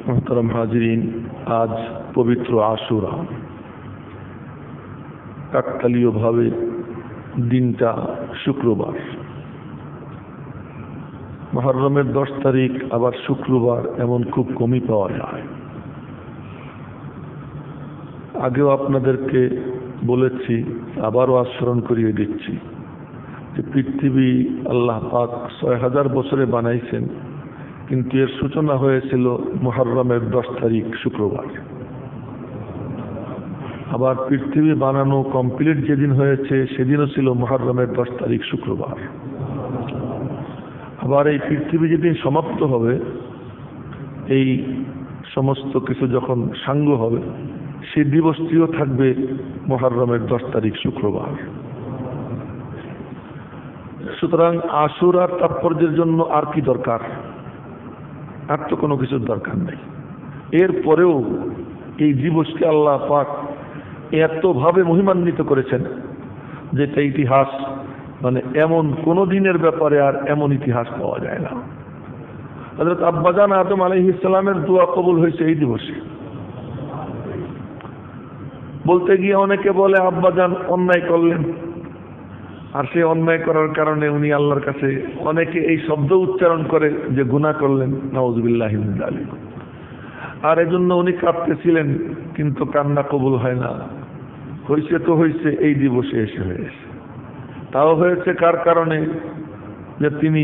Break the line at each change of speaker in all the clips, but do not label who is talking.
मोहतरम हाजिरीन, आज पवित्र आशुरा काकतालीय भावे दिनटा शुक्रवार। मुहर्रमेर 10 तारीख आबार शुक्रवार एमन खूब कमই पाওয়া যায়। আগেও আপনাদেরকে বলেছি, আবারও স্মরণ করিয়ে দিচ্ছি যে পৃথিবী আল্লাহ পাক 6000 বছরে বানাইছেন, কিন্তু এর সূচনা হয়েছিল মুহররমের 10 তারিখ শুক্রবার। আবার পৃথিবী বানানো কমপ্লিট যেদিন হয়েছে সেদিনও ছিল মুহররমের 10 তারিখ শুক্রবার। আবার এই পৃথিবী যেদিন সমাপ্ত হবে, এই সমস্ত কিছু যখন সাঙ্গ হবে, সেই দিবসটিও থাকবে মুহররমের 10 তারিখ শুক্রবার। সুতরাং আশুরার তাৎপর্যের জন্য আর কি দরকার? আর তো কোনো কিছুর দরকার নেই। এরপরেও এই দিবসকে আল্লাহ পাক এতভাবে মহিমান্বিত করেছেন যেটা ইতিহাস, মানে এমন কোন দিনের ব্যাপারে আর এমন ইতিহাস পাওয়া যায় না। হযরত আব্বাজান আদম আলাইহিস সালামের দোয়া কবুল হয়েছে এই দিবসে। বলতে গিয়ে অনেকে বলে আব্বাজান অন্যায় করলেন, আর সে অন্যায় করার কারণে উনি আল্লাহর কাছে, অনেকে এই শব্দ উচ্চারণ করে যে গুনাহ করলেন, নাউযুবিল্লাহি মিন যালিক। আর এজন্য উনি কাঁদতেছিলেন, কিন্তু কান্না কবুল হয় না। হয়েছে তো হয়েছে, এই দিবসে এসে হয়েছে। তাও হয়েছে কার কারণে? যে তিনি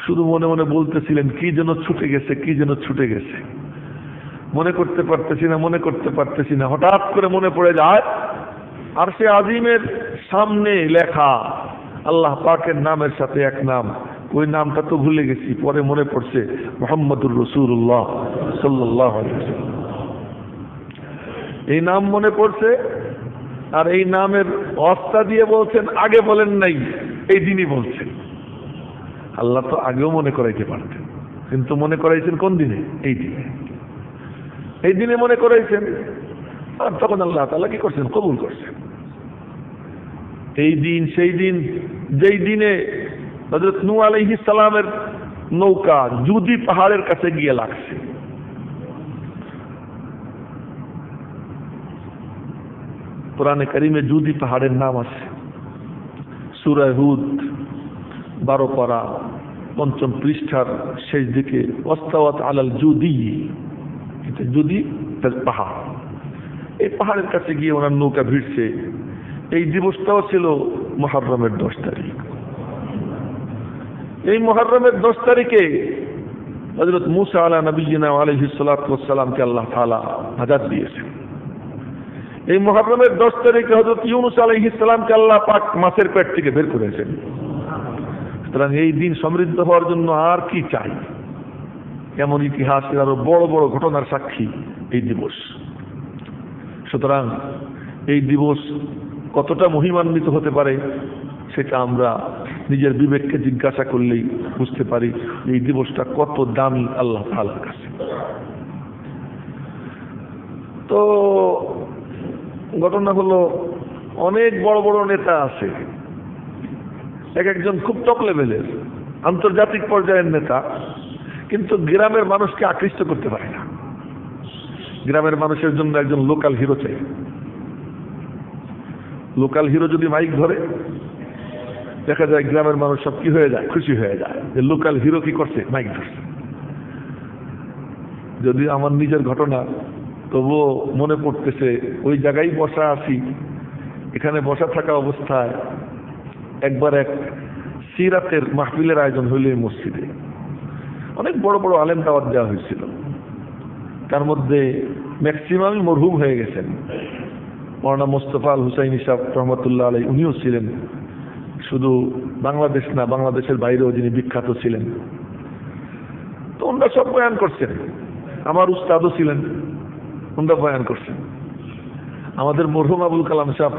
শুধু মনে মনে বলতেছিলেন কি যেন ছুটে গেছে, কি যেন ছুটে গেছে, মনে করতে পারতেছি না, মনে করতে পারতেছি না। হঠাৎ করে মনে পড়ে যায় আরশে আজিমের সামনে লেখা আল্লাহ পাকের নামের সাথে এক নাম, ওই নামটা তো ভুলে গেছি। পরে মনে পড়ছে মুহাম্মদুর রাসূলুল্লাহ সাল্লাল্লাহু আলাইহি ওয়াসাল্লাম। এই নাম মনে পড়ছে, আর এই নামের অস্তা দিয়ে বলছেন, আগে বলেন নাই, এই দিনই বলছেন। আল্লাহ তো আগেও মনে করাইতে পারতেন, কিন্তু মনে করাইছেন কোন দিনে? এই দিনে। এই দিনে মনে করাইছেন, আর তখন আল্লাহ তাআলা কি করছেন? কবুল করছেন। এই দিন সেই দিন যেই দিনে হযরত নূহ আলাইহিস সালামের নৌকা জুদি পাহাড়ের কাছে গিয়ে লাগছে। কোরআনে কারিমে জুদি পাহাড়ের নাম আছে। সূরা হুদ 12 পারা 5ম পৃষ্ঠার শেষ দিকে ওয়াস্তাওয়াত আলাল জুদি, এটা জুদি পাহাড়। এই পাহাড়ের কাছে গিয়ে ওনার নৌকা ভিড়ছে। এই দিবসটাও ছিল মুহররমের 10 তারিখ। এই মুহররমের 10 তারিখে হযরত মূসা আলাইহিস সালাতু ওয়াস সালামকে আল্লাহ তাআলা নাজাত দিয়েছেন। এই মুহররমের 10 তারিখে হযরত ইউনূস আলাইহিস সালামকে আল্লাহ পাক মাছের পেট থেকে বের করেছেন। সুতরাং এই দিন সমৃদ্ধ হওয়ার জন্য আর কি চাই? এমন ইতিহাসের আরো বড় বড় ঘটনার সাক্ষী এই দিবস। সুতরাং এই দিবস কতটা মহিমান্বিত হতে পারে সেটা আমরা নিজের বিবেককে জিজ্ঞাসা করলেই বুঝতে পারি এই দিবসটা কত দামি আল্লাহ তাআলার কাছে। তো ঘটনা হলো, অনেক বড় বড় নেতা আছে, এক একজন খুব টপ লেভেলের আন্তর্জাতিক পর্যায়ের নেতা, কিন্তু গ্রামের মানুষকে আকৃষ্ট করতে পারে না। গ্রামের মানুষের জন্য একজন লোকাল হিরো চাই। লোকাল হিরো যদি মাইক ধরে, দেখা যায় গ্রামের মানুষ সব কি হয়ে যায়? খুশি হয়ে যায় যে লোকাল হিরো কি করছে? মাইক ধরছে। যদি আমার নিজের ঘটনা, তবুও মনে পড়তেছে ওই জায়গায় বসা আছি। এখানে বসা থাকা অবস্থায় একবার এক সিরাতের মাহফিলের আয়োজন হইল এই মসজিদে। অনেক বড় বড় আলেম দাওয়াত দেওয়া হয়েছিল, তার মধ্যে ম্যাক্সিমামই মরহুম হয়ে গেছেন। মাওলানা মোস্তফা আল হুসাইনি সাহেব রহমতুল্লাহ আলাইহি, উনিও ছিলেন। শুধু বাংলাদেশ না, বাংলাদেশের বাইরেও যিনি বিখ্যাত ছিলেন। তো ওনারা সব বয়ান করছেন। আমার উস্তাদও ছিলেন, ওনারা বয়ান করছেন। আমাদের মরহুম আবুল কালাম সাহেব,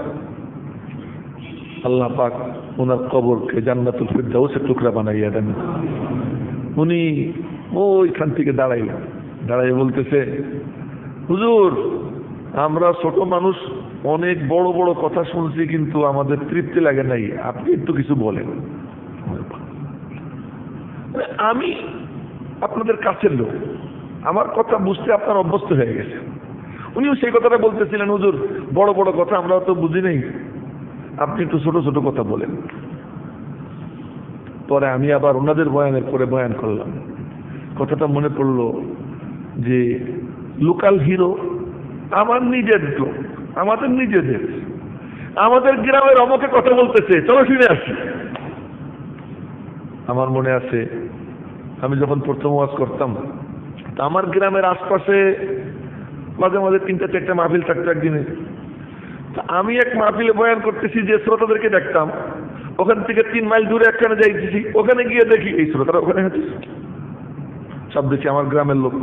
আল্লাহ পাক ওনার কবরকে জান্নাতুল ফিরদাউসের টুকরা বানাইয়া দেন। উনি ওইখান থেকে দাঁড়াইলেন, দাঁড়াই বলতেছে, হুজুর, আমরা ছোট মানুষ অনেক বড় বড় কথা শুনছি কিন্তু আমাদের তৃপ্তি লাগে নাই, আপনি একটু কিছু বলেন। আমি আপনাদের কাছের লোক, আমার কথা বুঝতে আপনার অভ্যস্ত হয়ে গেছে। উনিও সেই কথাটা বলতেছিলেন, হুজুর বড় বড় কথা আমরা তো বুঝি নাই, আপনি একটু ছোট ছোট কথা বলেন। পরে আমি আবার ওনাদের বয়ানের পরে বয়ান করলাম, কথাটা মনে পড়লো যে লোকাল হিরো আমার নিজের লোক, আমাদের নিজেদের, আমাদের গ্রামের অমকে কথা বলতেছে, চলো শুনে আসি। আমার মনে আছে আমি যখন প্রথম ওয়াজ করতাম, তা আমার গ্রামের আশপাশে মাঝে মাঝে 3-4টা মাহফিল থাকতো একদিনে। আমি এক মাহফিলে বয়ান করতেছি, যে শ্রোতাদেরকে দেখতাম ওখান থেকে 3 মাইল দূরে একখানে যাইতেছি, ওখানে গিয়ে দেখি এই শ্রোতারা ওখানে হাঁটছে, সব দেখি আমার গ্রামের লোক।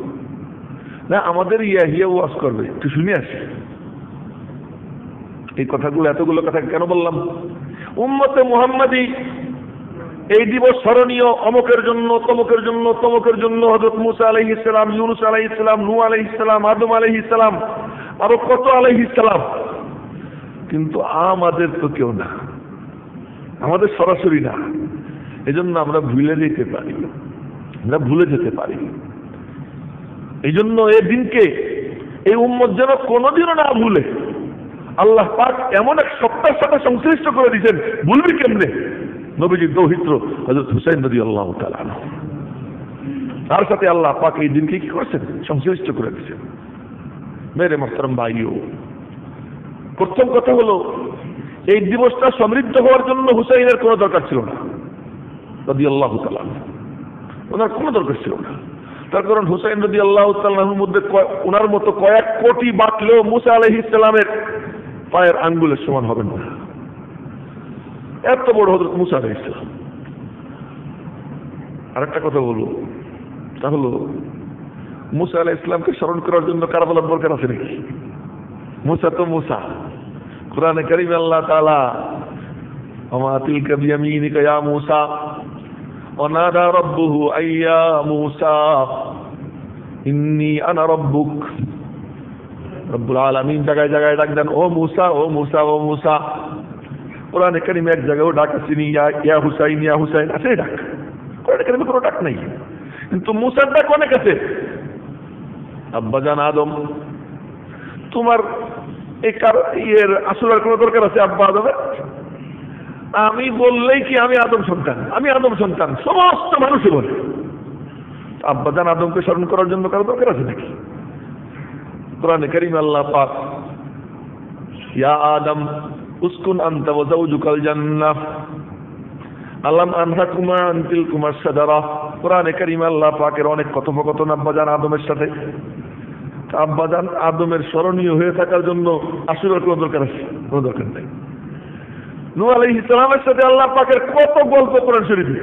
না আমাদের হিয়া ওয়াজ করবে, একটু শুনে আসি। এই কথাগুলো, এতগুলো কথা কেন বললাম? উম্মতে মুহাম্মাদি এই দিবস স্মরণীয় অমুকের জন্য, তমুকের জন্য, তমুকের জন্য। হযরত মুসা আলাইহিস সালাম, ইউনূস আলাইহিস সালাম, নূহ আলাইহিস সালাম, আদম আলাইহিস সালাম, আরো কত আলাইহিস সালাম। কিন্তু আমাদের তো কেউ না, আমাদের সরাসরি না। এজন্য আমরা ভুলে যেতে পারি, আমরা ভুলে যেতে পারি। এই জন্য এই দিনকে এই উম্মত যেন কোনোদিনও না ভুলে। আল্লাহ পাক এমন এক সত্তার সাথে সংশ্লিষ্ট করে দিয়েছেন, ভুলবি কেমনে? নবীজির দৌহিত্র হযরত হুসাইন রাদিয়াল্লাহু তাআলা আনহু, তার সাথে আল্লাহ পাক এই দিনকে কি করেছেন? সংশ্লিষ্ট করে দিয়েছেন। মেরে মোহতারাম ভাইও, প্রথম কথা হলো এই দিবসটা সমৃদ্ধ হওয়ার জন্য হুসাইনের কোনো দরকার ছিল না রাদিয়াল্লাহু তাআলা আনহু, ওনার কোনো দরকার ছিল না। তার কারণ হুসাইন রাদিয়াল্লাহু তাআলা আনহুর মধ্যে ওনার মতো কয়েক কোটি বাতলেও মুসা আলাইহিস সালামের পায়ের আঙ্গুলের সমান হবে না, এত বড় হযরত মুসা আলাইহিস সালাম। আরেকটা কথা বলবো, তা হলো মুসা আলাইহিস সালামকে স্মরণ করার জন্য কারবালার দরকার আছে নাকি? মুসা তো মুসা। কোরআনে কারীমে আল্লাহ তাআলা ওমা তিলকা বিয়ামিনিকা ইয়া মুসা ওয়ানাদা রাব্বুহু আইয়া মুসা ইন্নী আনা রাব্বুক। রব্বুল আলামিন জায়গায় জায়গায় ডাক দেন, ও মুসা, ও মুসা, ও মুসা। কোরআনে কারীমে এক জায়গায় ডাক আছে, ইয়া হুসাইন, ইয়া হুসাইন আছে ডাক। কোরআনে কারীমে কোনো ডাক নাই, কিন্তু মুসার ডাক অনেক আছে। আব্বাজান আদম, তোমার এই আসলের কোনো দরকার আছে আব্বা আদমের? আমি বললেই কি আমি আদম সন্তান, আমি আদম সন্তান, সমস্ত মানুষই বলে। আব্বাজান আদমকে স্মরণ করার জন্য কারো দরকার আছে নাকি? কোরআনে কারীমে আল্লাহ পাক ইয়া আদম উসকুন আনতা ওয়া যাওজুকাল জান্নাহ আলাম আনহাকুমা আন তিলকুমা শাজারা। কোরআনে কারীমে আল্লাহ পাকের অনেক কথোপকথন আব্বাজান আদমের সাথে। আব্বাজান আদমের স্মরণীয় হয়ে থাকার জন্য আসলের কোনো দরকার আছে? কোনো দরকার নেই। নূহ আলাইহিস সালামের সাথে আল্লাহ পাকের কত গল্প কোরআন শরীফে।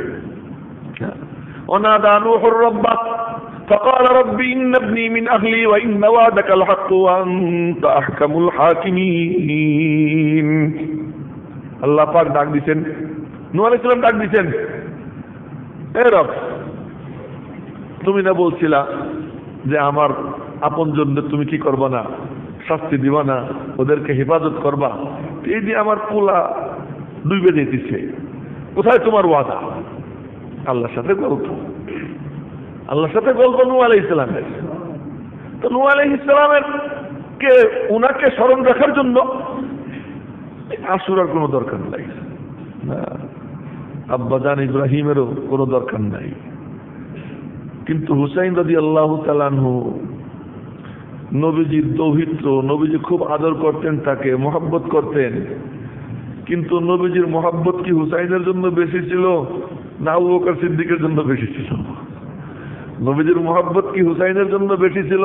ওয়ানাদা নূহুর রাব্বা فقال ربي إن ابني من أهلي وإن وعدك الحق وأنت أحكم الحاكمين। আল্লাহ পাক ডাক দিয়েছেন, নূহ আলাইহিস সালাম ডাক দিয়েছেন, হে রব, তুমি না বলছিলা যে আমার আপনজনদের তুমি কি করবা না, শাস্তি দিবা না, ওদেরকে হেফাজত করবা। এই যে আমার পোলা ডুবে যেতেছে, কোথায় তোমার ওয়াদা? আল্লাহর সাথে গল্প, আল্লাহর সাথে গল্প নূহ আলাইহিস সালামের। তো নূহ আলাইহিস সালামের কে উনাকে স্মরণ রাখার জন্য আশুরার কোনো দরকার নাই, আব্বাজান ইব্রাহিমেরও কোনো দরকার নাই। কিন্তু হুসাইন রাদিয়াল্লাহু তাআলা আনহু নবীজির দৌহিত্র, নবীজি খুব আদর করতেন, তাকে মহব্বত করতেন। কিন্তু নবীজির মহব্বত কি হুসাইনের জন্য বেশি ছিল না আবু বকর সিদ্দিকের জন্য বেশি ছিল? নবীজির মহব্বত কি হুসাইনের জন্য বেশি ছিল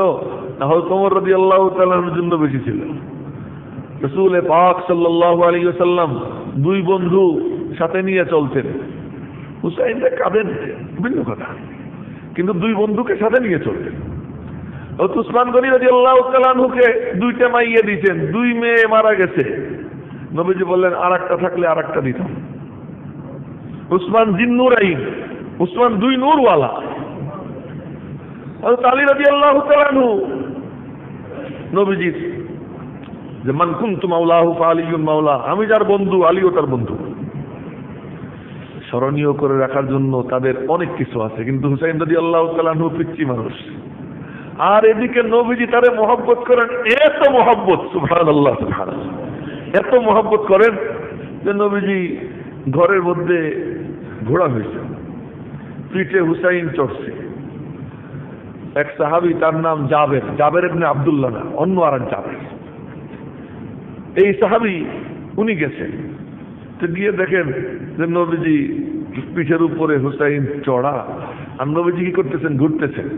না হযরত ওমর রাদিয়াল্লাহু তাআলা আনহুর জন্য বেশি ছিল? রাসূল পাক সাল্লাল্লাহু আলাইহি ওয়াসাল্লাম দুই বন্ধু সাথে নিয়ে চলতেন। হুসাইন কাঁদেন, ভিন্ন কথা, কিন্তু দুই বন্ধুকে সাথে নিয়ে চলতেন। উসমান গনি রাদিয়াল্লাহু তাআলা আনহুকে 2টা মাইয়া দিয়েছেন, 2 মেয়ে মারা গেছে। নবীজি বললেন আরেকটা থাকলে আরেকটা দিতাম। উসমান জিন্নুরাইন, উসমান 2 নূরওয়ালা। হযরত আলী রাদিয়াল্লাহু তাআলা আনহু নবীজির যে মান কুনতু মাওলাহু ফাআলিয়ুন মাওলা, আমি যার বন্ধু আলীও তার বন্ধু। স্মরণীয় করে রাখার জন্য তাদের অনেক কিছু আছে, কিন্তু হুসাইন রাদিয়াল্লাহু তাআলা আনহু পিচ্চি মানুষ। আর এদিকে নবীজি তারে মহব্বত করেন, এত মহব্বত, সুবহানাল্লাহ সুবহানাল্লাহ, এত মহব্বত করেন যে নবীজি ঘরের মধ্যে ঘোড়া হয়েছে, পিঠে হুসাইন চড়ছে। এক সাহাবী, তার নাম জাবের, জাবের ইবনে আব্দুল্লাহ না, অন্য আর এক জাবের। এই সাহাবী উনি গেছেন, তো গিয়ে দেখেন যে নবীজি পিঠের উপরে হুসাইন চড়া, আর নবীজি কি করতেছেন, ঘুরতেছেন।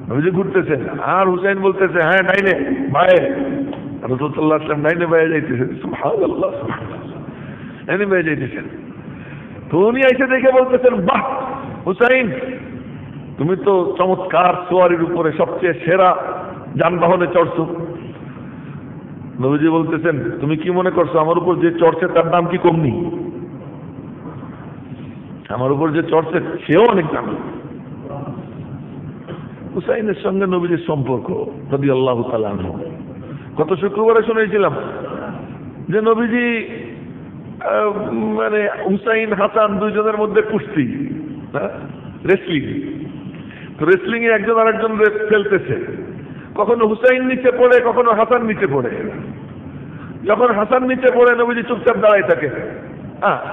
নবীজি ঘুরতেছেন আর হুসাইন বলতেছে হ্যাঁ ডাইনে ভাই, রাসূলুল্লাহ সাল্লাল্লাহু আলাইহি ওয়াসাল্লাম ডাইনে বাইরে যাইতেছেন, সুবহানাল্লাহ ডাইনে বাইরে যাইতেছেন। তো উনি এসে দেখে বলতেছেন বাহ হুসাইন, তুমি তো চমৎকার সোয়ারির উপরে সবচেয়ে সেরা যানবাহনে চড়ছো। নবীজি বলতেছেন তুমি কি মনে করছো আমার উপর যে চড়ছে তার দাম কি কম নেই? আমার উপর যে চড়ছে সেও অনেক দামি। হুসাইনের সঙ্গে নবীজির সম্পর্ক রাদিয়াল্লাহু তাআলা আনহু, গত শুক্রবারে শুনেছিলাম যে নবীজি মানে হুসাইন হাসান দুইজনের মধ্যে কুস্তি, রেসলিং। তো রেসলিং এ একজন আরেকজন ফেলতেছে, কখনো হুসাইন নিচে পড়ে, কখনো হাসান নিচে পড়ে। যখন হাসান নিচে পড়ে নবীজি চুপচাপ দাঁড়াই থাকে,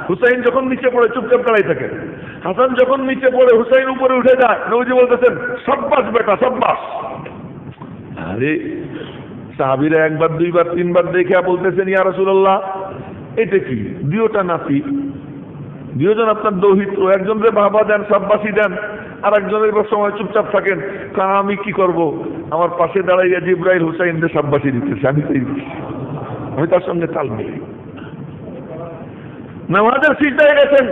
হুসাইন যখন নিচে পড়ে চুপচাপ দাঁড়াই থাকে। হাসান যখন নিচে পড়ে হুসাইন উপরে উঠে যায়, নবীজি বলতেছেন সাব্বাস বেটা সাব্বাস। আরে সাহাবীরা একবার দুইবার তিনবার দেখে বলতেছেন ইয়া রাসূলুল্লাহ এটা কি, দুইটা নাতি, দুইজন আপনার দৌহিত্র, একজনের বাবা দেন সাব্বাসি দেন, আর একজনের সময় চুপচাপ থাকেন। আমি কি করব, আমার পাশে দাঁড়াইয়া জিবরাইল হুসাইনদের সাব্বাসি দিতেছে, আমি তার সঙ্গে তাল মিলাই। নামাজের সিজদায় গেছেন,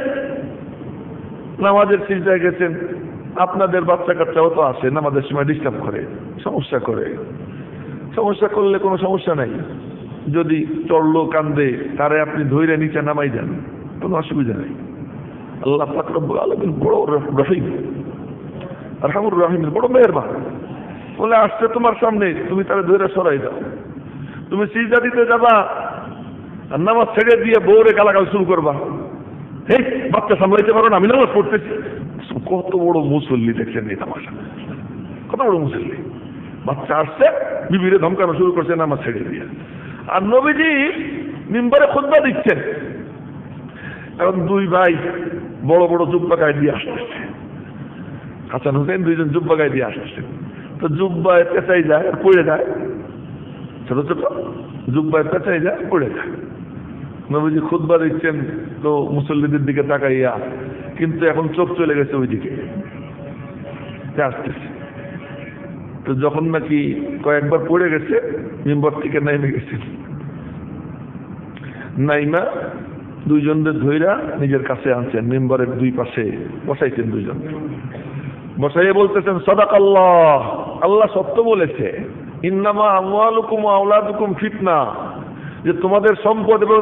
নামাজের সিজদায় গেছেন, আপনাদের বাচ্চা কাচ্চাও তো আসে নামাজের সময় ডিস্টার্ব করে, সমস্যা করে। সমস্যা করলে কোনো সমস্যা নাই, যদি চড়লো কান্দে তারে আপনি ধৈর্য নিচে নামাই দেন, কোনো অসুবিধা নেই। আল্লাহ পাক রব্বুল আলামিন বড় রহিম, আরহামুর রাহিমের বড় মেহেরবান। বলে আসছে তোমার সামনে, তুমি তারে ধৈর্য সরাই দাও। তুমি সিজদা দিতে যাবা আর নামাজ ছেড়ে দিয়ে বউরে গালাগাল শুরু করবা, এই বাচ্চা সামলাইতে পারো না, আমি নামাজ পড়তেছি। কত বড় মুসল্লি দেখছেন এই তামাশা, কত বড় মুসল্লি। বাচ্চা আসছে, বিবিরে ধমকানো শুরু করছে নামাজ ছেড়ে দিয়ে। আর নবীজি মিম্বারে খুতবা দিচ্ছেন, এখন দুই ভাই বড় বড় জুব্বা গায়ে দিয়ে আসতেছে, হাসান হুসেন দুইজন জুব্বা গায়ে দিয়ে আসতেছে। তো জুব্বায় পেঁচাই যায় আর পড়ে যায়, ছোট ছোট জুব্বায় পেঁচাই যায় পড়ে যায়। নবীজি খুতবা দিচ্ছেন তো মুসল্লিদের দিকে তাকাইয়া, কিন্তু এখন চোখ চলে গেছে ওইদিকে আসতেছে। তো যখন নাকি কয়েকবার পড়ে গেছে, মিম্বর থেকে নেমে গেছে, নাইমা দুইজনদের ধইরা নিজের কাছে আনছেন, মিম্বরের দুই পাশে বসাইছেন, দুইজন বসাইয়ে বলতেছেন সাদাকাল্লাহ, আল্লাহ সত্য বলেছে, ইন্নামা আমওয়ালুকুম ওয়া আওলাদুকুম ফিতনা, যে তোমাদের সম্পদ এবং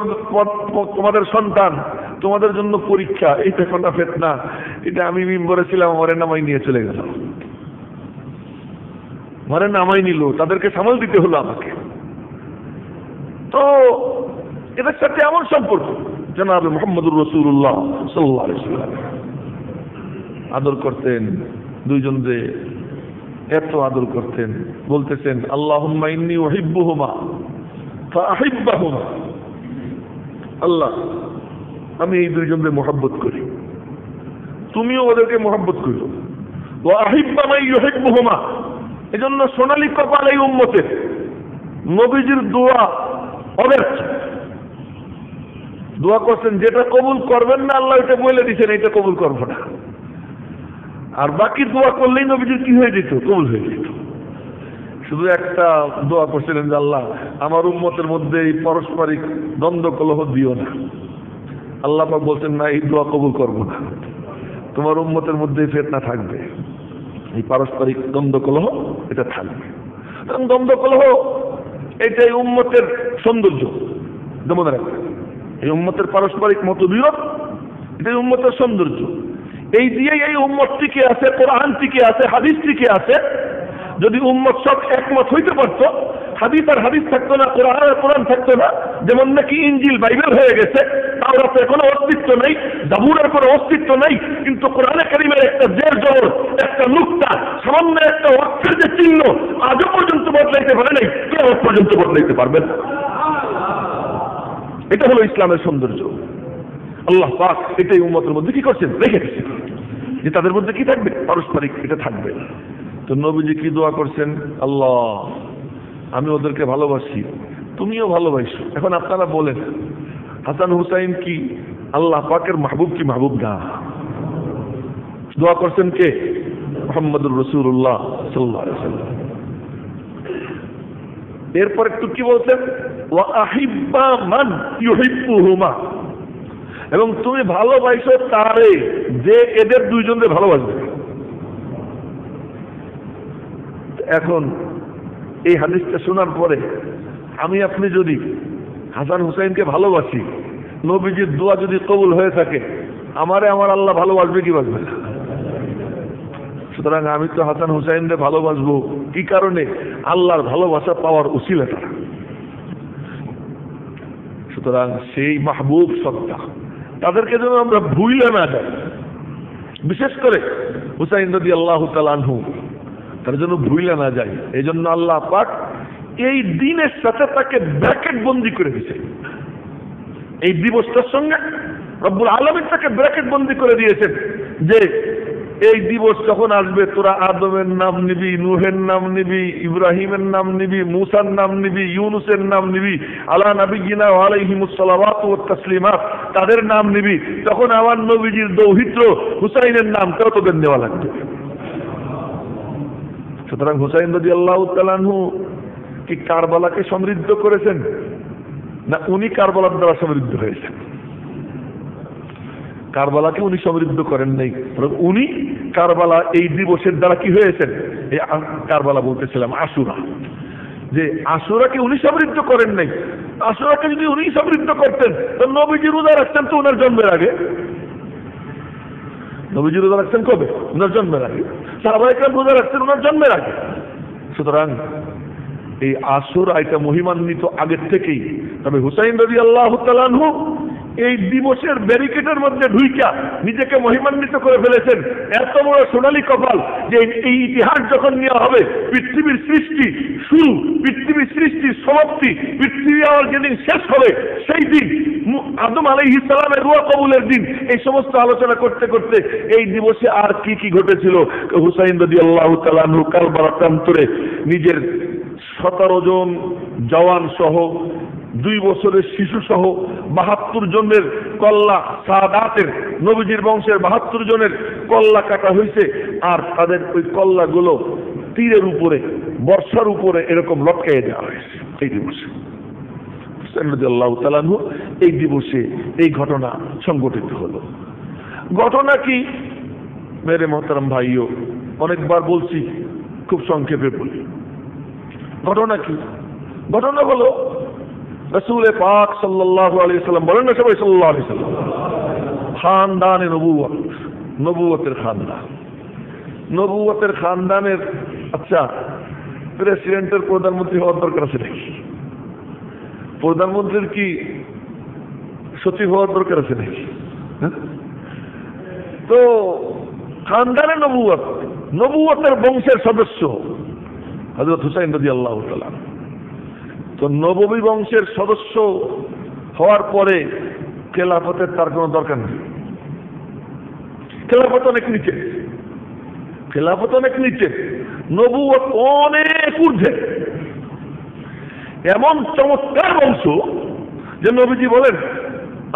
তোমাদের সন্তান তোমাদের জন্য পরীক্ষা, এইটা কোনো ফিতনা। এটা আমি মিম্বরে ছিলাম, আমারে নামাই নিয়ে চলে গেল, আমারে নামাই নিল, তাদেরকে সামাল দিতে হলো আমাকে। তো এদের সাথে এমন সম্পর্ক, জনাবে মুহাম্মদুর রাসূলুল্লাহ সাল্লাল্লাহু আলাইহি ওয়াসাল্লাম আদর করতেন, দুইজনকে এত আদর করতেন। বলতেছেন আল্লাহুম্মা ইন্নী উহিব্বুহুমা ফাআহিব্বাহুমা, আল্লাহ আমি এই দুইজনকে মহব্বত করি, তুমিও ওদেরকে মহব্বত করো। ওয়া আহিব্বা মান ইউহিব্বুহুমা, এজন্য সোনালী কপাল এই উম্মতের, নবীজির দোয়া অব্যর্থ। দোয়া করছেন, যেটা কবুল করবেন না আল্লাহ এটা বলে দিচ্ছেন, এটা কবুল করবো না। আর বাকি দোয়া করলেই নবীজির কি হয়ে যেত, কবুল হয়ে যেত। শুধু একটা দোয়া করছিলেন যে আল্লাহ আমার উম্মতের মধ্যে এই পারস্পরিক দ্বন্দ্ব কলহ দিও না। আল্লাহ পাক বলছেন না, এই দোয়া কবুল করবো না, তোমার উম্মতের মধ্যে ফিতনা থাকবে, এই পারস্পরিক দ্বন্দ্ব কলহ এটা থাকবে। দ্বন্দ্ব কলহ এটাই উম্মতের সৌন্দর্য, মনে রাখবে। এই উম্মতের পারস্পরিক মতবিরোধ এটাই উম্মতের সৌন্দর্য। এই দিয়েই এই উম্মত টিকে আছে, কোরআন টিকে আছে, হাদিস টিকে আছে। যদি উম্মত সব একমত হইতে পারত হাদিস আর হাদিস থাকতো না, কোরআন আর কোরআন থাকতো না। যেমন নাকি ইনজিল বাইবেল হয়ে গেছে, তাওরাতের কোনো অস্তিত্ব নেই, জাবুরের কোনো অস্তিত্ব নেই, কিন্তু কোরআনে কারীমের একটা জের জবর, একটা নুকতা, সামান্য একটা অক্ষরের যে চিহ্ন আজও পর্যন্ত বদলাইতে পারে নাই, কিয়ামত পর্যন্ত বদলাইতে পারবেন। এটা হলো ইসলামের সৌন্দর্য। আল্লাহ পাক এটাই উম্মতের মধ্যে কি করছেন, রেখে দিচ্ছেন, যে তাদের মধ্যে কি থাকবে, পারস্পরিক এটা থাকবে। তো নবীজি কি দোয়া করছেন, আল্লাহ আমি ওদেরকে ভালোবাসি, তুমিও ভালোবাসো। এখন আপনারা বলেন হাসান হুসাইন কি আল্লাহ পাকের মাহবুব কি মাহবুব না? দোয়া করছেন কে? মুহাম্মদুর রাসূলুল্লাহ সাল্লাল্লাহু আলাইহি ওয়াসাল্লাম। এরপর একটু কি বলছেন, ওয়া আহিব্বা মান ইউহিব্বুহুমা, এবং তুমি ভালোবাসো তারে যে এদের দুইজনকে ভালোবাসবে। এখন এই হাদিসটা শোনার পরে আমি আপনি যদি হাসান হুসাইনকে ভালোবাসি, নবীজির দোয়া যদি কবুল হয়ে থাকে, আমারে আমার আল্লাহ ভালোবাসবে কি বাসবে না? সুতরাং আমি তো হাসান হুসাইনকে ভালোবাসবো কি কারণে? আল্লাহর ভালোবাসা পাওয়ার উসিলাটা। সুতরাং সেই মাহবুব সত্তা, তাদেরকে যেন আমরা ভুলে না যাই, বিশেষ করে হুসাইন রাদিয়াল্লাহু তাআলা আনহু, তার জন্য ভুলে না যায়। এই জন্য আল্লাহ পাক এই দিনের সাথে তাকে ব্র্যাকেট বন্দি করে দিয়েছে। এই দিবসটার সঙ্গে রব্বুল আলামিন তাকে ব্র্যাকেট বন্দি করে দিয়েছেন যে এই দিবস যখন আসবে তোরা আদমের নাম নিবি, নূহের নাম নিবি, ইব্রাহিমের নাম নিবি, মুসার নাম নিবি, ইউনুসের নাম নিবি, আলা নবিয়িনা ওয়া আলাইহিমুস সালাওয়াতু ওয়াত তাসলিমাত, তাদের নাম নিবি। তখন আমার নবীজির দৌহিত্র হুসাইনের নামটাও তোদের নেওয়া লাগবে। সুতরাং হুসাইন রাদিয়াল্লাহু তাআলা আনহু কি কারবালাকে সমৃদ্ধ করেছেন, না উনি কারবালার দ্বারা সমৃদ্ধ হয়েছেন? কারবালাকে উনি সমৃদ্ধ করেন নাই, উনি কারবালা এই দিবসের দ্বারা কি হয়েছেন? এই কারবালা বলতেছিলাম আশুরা, যে আশুরাকে উনি সমৃদ্ধ করেন নাই। আশুরাকে যদি উনি সমৃদ্ধ করতেন, তো নবীজি রোজা রাখতেন তো ওনার জন্মের আগে। নবীজি রোজা রাখছেন কবে? ওনার জন্মের আগে। সাহাবায়ে কেরাম রোজা রাখছেন ওনার জন্মের আগে। সুতরাং এই আশুরা এটা মহিমান্বিত আগের থেকেই। তবে হুসাইন রাদিয়াল্লাহু তাআলা আনহু এই দিবসের ব্যারিকেডের মধ্যে ঢুইকা নিজেকে মহিমান্বিত করে ফেলেছেন। এত বড় সোনালী কপাল যে এই ইতিহাস যখন নেওয়া হবে, পৃথিবীর সৃষ্টি শুরু, পৃথিবীর সৃষ্টির সমাপ্তি, পৃথিবী আবার যেদিন শেষ হবে সেই দিন, আদম আলাইহিস সালামের রূহ কবুলের দিন, এই সমস্ত আলোচনা করতে করতে এই দিবসে আর কি কি ঘটেছিল। হুসাইন রাদিয়াল্লাহু তাআলা আনহু কারবালা প্রান্তরে নিজের 17 জন জওয়ান সহ 2 বছরের শিশু সহ 72 জনের কল্লা, সাদাতের নবীজির বংশের 72 জনের কল্লা কাটা হয়েছে। আর তাদের ওই কল্লাগুলো তীরের উপরে, বর্ষার উপরে এরকম লটকাইয়ে দেওয়া হয়েছে এই দিবসে। হুসাইন রাদিয়াল্লাহু তাআলা আনহু এই দিবসে এই ঘটনা সংঘটিত হলো। ঘটনা কি মেরে মোহতারাম ভাইও, অনেকবার বলছি, খুব সংক্ষেপে বলি। ঘটনা কি? ঘটনা হলো রাসূল পাক সাল্লাল্লাহু আলাইহি ওয়াসাল্লাম, বলেন না সবাই সাল্লাল্লাহু আলাইহি ওয়াসাল্লাম, খানদানে নবুয়ত, নবুয়তের খানদান, নবুয়তের খানদানের। আচ্ছা, প্রেসিডেন্টের প্রধানমন্ত্রী হওয়ার দরকার আছে নাকি? প্রধানমন্ত্রীর কি সচিব হওয়ার দরকার আছে নাকি? তো খানদানে নবুয়ত, নবুয়তের বংশের সদস্য হযরত হুসাইন রাদিয়াল্লাহু তাআলা। তো নববী বংশের সদস্য হওয়ার পরে খেলাফতের তার কোনো দরকার নেই। খেলাফত অনেক নিচে, খেলাফত অনেক নিচে, নবুয়ত অনেক ঊর্ধ্বে। এমন চমৎকার বংশ যে নবীজি বলেন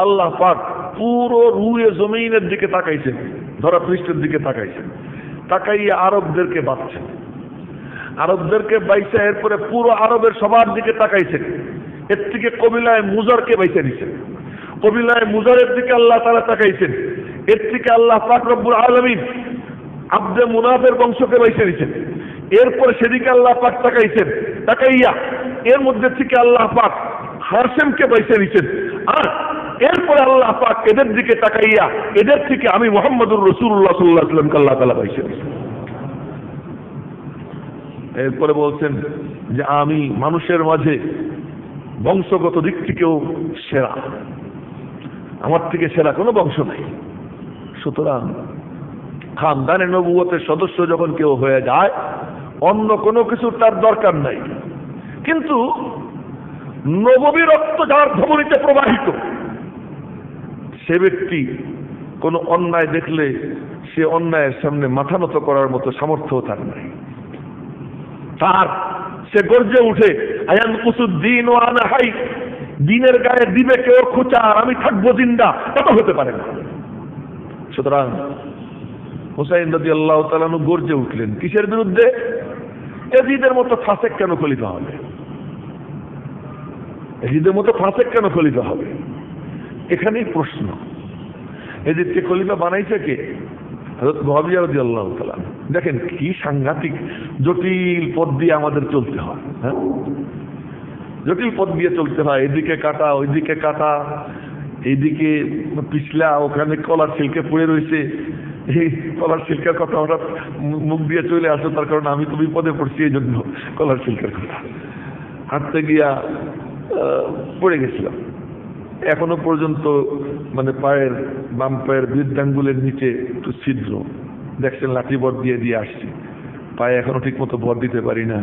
আল্লাহ পাক পুরো রুয়ে জমিনের দিকে তাকাইছেন, ধরা পৃষ্ঠের দিকে তাকাইছেন, তাকাইয়ে আরবদেরকে বাঁচছেন, আরবদেরকে বাইসে এরপরে পুরো আরবের সবার দিকে তাকাইছেন। এর থেকে কবিলায় মুজারকে বাইসে দিচ্ছেন, কবিলায় মুজারের দিকে আল্লাহ তাআলা তাকাইছেন। এর থেকে আল্লাহ পাক রব্বুল আলামিন আব্দে মুনাফের বংশকে বাইসে দিচ্ছেন। এরপরে সেদিকে আল্লাহ পাক তাকাইছেন, তাকাইয়া এর মধ্যে থেকে আল্লাহ পাক হারসেমকে বাইসে দিচ্ছেন। আর এরপরে আল্লাহ পাক এদের দিকে তাকাইয়া এদের থেকে আমি মুহাম্মদুর রাসূলুল্লাহ সাল্লাল্লাহু আলাইহি ওয়াসাল্লামকে আল্লাহ তাআলা বাইসে দিচ্ছেন। এরপরে বলছেন যে আমি মানুষের মাঝে বংশগত দিক থেকেও সেরা, আমার থেকে সেরা কোনো বংশ নাই। সুতরাং খানদানে নবুয়তের সদস্য যখন কেউ হয়ে যায়, অন্য কোনো কিছুর তার দরকার নাই। কিন্তু নববী রক্ত যার ধমনীতে প্রবাহিত, সে ব্যক্তি কোনো অন্যায় দেখলে সে অন্যায়ের সামনে মাথা নত করার মতো সামর্থ্য তার নাই। সে গর্জে উঠে, আয়ান কুসুদ্দিন ও আনা হাই, দিনের গায়ে দিবে কেউ খোঁচা আর আমি থাকবো জিন্দা, তা তো হতে পারে না। সুতরাং হুসাইন রাদিয়াল্লাহু তাআলা আনহু গর্জে উঠলেন কিসের বিরুদ্ধে? এজিদের মতো ফাসেক কেন খলিফা হবে? এজিদের মতো ফাসেক কেন খলিফা হবে? এখানেই প্রশ্ন। এজিদকে খলিফা বানাইছে কে? হযরত মুআবিয়া রাদিয়াল্লাহু তাআলা। দেখেন কি সাংঘাতিক জটিল পথ দিয়ে আমাদের চলতে হয়। হ্যাঁ, জটিল পথ দিয়ে চলতে হয়। এদিকে কাটা, ওইদিকে কাটা, এইদিকে পিছলা, ওখানে কলার ছিলকে পড়ে রয়েছে। এই কলার ছিলকার কথা হঠাৎ মুখ দিয়ে চলে আসো, তার কারণ আমি তো বিপদে পড়ছি, এই জন্য কলার ছিলকার কথা হাঁটতে গিয়া পড়ে গেছিলাম। এখনো পর্যন্ত মানে পায়ের বাম পায়ের বৃদ্ধাঙ্গুলের নিচে একটু ছিদ্র, দেখছেন লাঠি ভর দিয়ে দিয়ে আসছি, পায়ে এখনো ঠিক মতো ভর দিতে পারি না,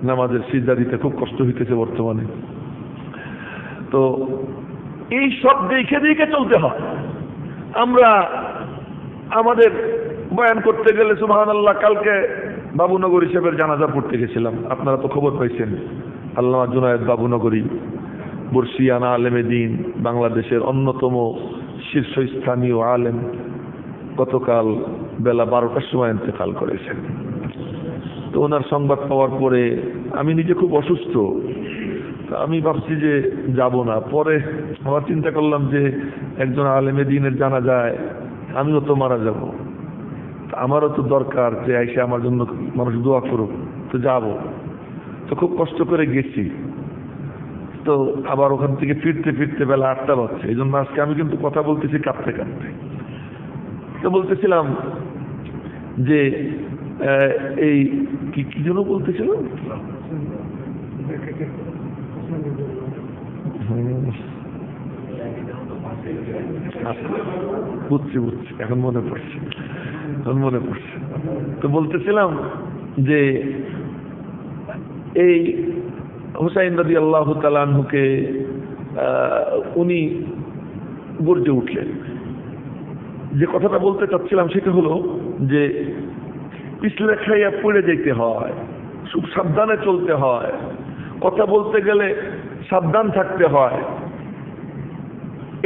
নামাজের সিজদা দিতে খুব কষ্ট হইতেছে বর্তমানে। তো এই সব দেখে দেখে চলতে হয়। আমরা আমাদের বয়ান করতে গেলে সুবহানাল্লাহ, কালকে বাবুনগরী সাহেবের জানাজা পড়তে গেছিলাম, আপনারা তো খবর পাইছেন। আল্লামা জুনায়েদ বাবুনগরী, বর্ষিয়ানা আলেমে দ্বীন, বাংলাদেশের অন্যতম শীর্ষস্থানীয় আলেম, গতকাল বেলা 12টার সময় ইন্তেকাল করেছেন। তো ওনার সংবাদ পাওয়ার পরে আমি নিজে খুব অসুস্থ, আমি ভাবছি যে যাব না। পরে আবার চিন্তা করলাম যে একজন আলেমে দ্বীনের জানাজায় আমিও তো মারা যাব, আমারও তো দরকার যে এসে আমার জন্য মানুষ দোয়া করুক, তো যাব। তো খুব কষ্ট করে গেছি। তো আবার ওখান থেকে ফিরতে ফিরতে বেলা 8টা বাজছে। এই জন্য আজকে আমি কিন্তু কথা বলতেছি কাঁপতে কাঁপতে। তো বলতেছিলাম যে এই কি জন্য বলতেছিলাম, বুঝছি এখন মনে পড়ছে। তো বলতেছিলাম যে এই হুসাইন রাদিয়াল্লাহু তাআলা আনহুকে উনি গর্জে উঠলেন। যে কথাটা বলতে চাচ্ছিলাম সেটা হলো যে পিছলে খাইয়া পড়ে যেতে হয়, খুব সাবধানে চলতে হয়, কথা বলতে গেলে সাবধান থাকতে হয়।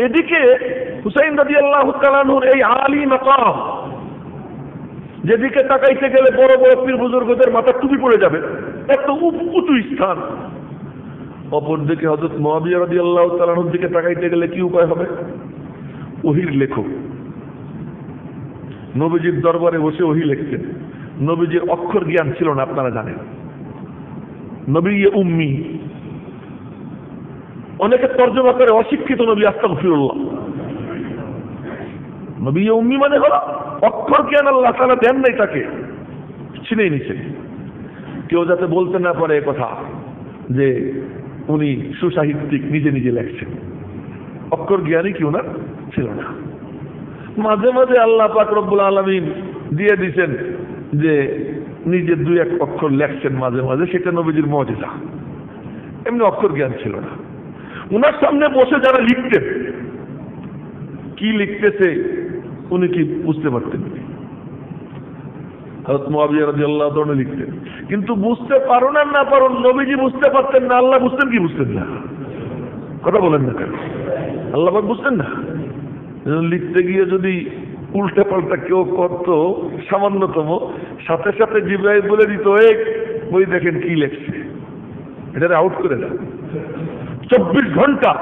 এদিকে হুসাইন রাদিয়াল্লাহু তাআলা আনহুর এই আলী মাকাম, যেদিকে তাকাইতে গেলে বড় বড় পীর বুজুর্গদের মাথা টুপি পড়ে যাবে, এত উঁচু স্থান। অপরদিকে হযরত মুআবিয়া রাদিয়াল্লাহু তাআলা আনহুর দিকে তাকাইতে গেলে কি উপায় হবে? ওহীর লেখক, নবীজির দরবারে বসে ওহী লিখতেন। নবীজির অক্ষর জ্ঞান ছিল না, আপনারা জানেন। নবী উম্মি, অনেকে তর্জমা করে অশিক্ষিত নবী, আস্তাগফিরুল্লাহ। নবী উম্মি মানে হলো অক্ষর জ্ঞান আল্লাহ তাআলা দেন নাই, তাকে ছিনিয়ে নিছে। কেউ যাতে বলতে না পারে কথা যে উনি সুসাহিত্যিক, নিজে নিজে লেখছেন। অক্ষর জ্ঞানই কি ওনার ছিল না। মাঝে মাঝে আল্লাহ পাক রব্বুল আলামিন দিয়ে দিয়েছেন যে নিজে 2-1 অক্ষর লেখছেন মাঝে মাঝে, সেটা নবীজির মুজিজা। এমনি অক্ষর জ্ঞান ছিল না। উনার সামনে বসে যারা লিখতেন, কি লিখতেছে উনি কি বুঝতে পারতেন? হযরত মুআবিয়া রাদিয়াল্লাহু তাআলা লিখতেন, কিন্তু বুঝতে পারুন আর না পারুন, নবীজি বুঝতে পারতেন না, আল্লাহ বুঝতেন কি বুঝতেন না? কথা বলেন না কেন? আল্লাহ পাক বুঝতেন না। লিখতে গিয়ে যদি উল্টা পাল্টা কেউ করত সামান্যতম, সাথে সাথে জিবরাইল বলে দিত, এই বই দেখেন কি লেখছে, এটা আউট করে দেন। 24 ঘন্টা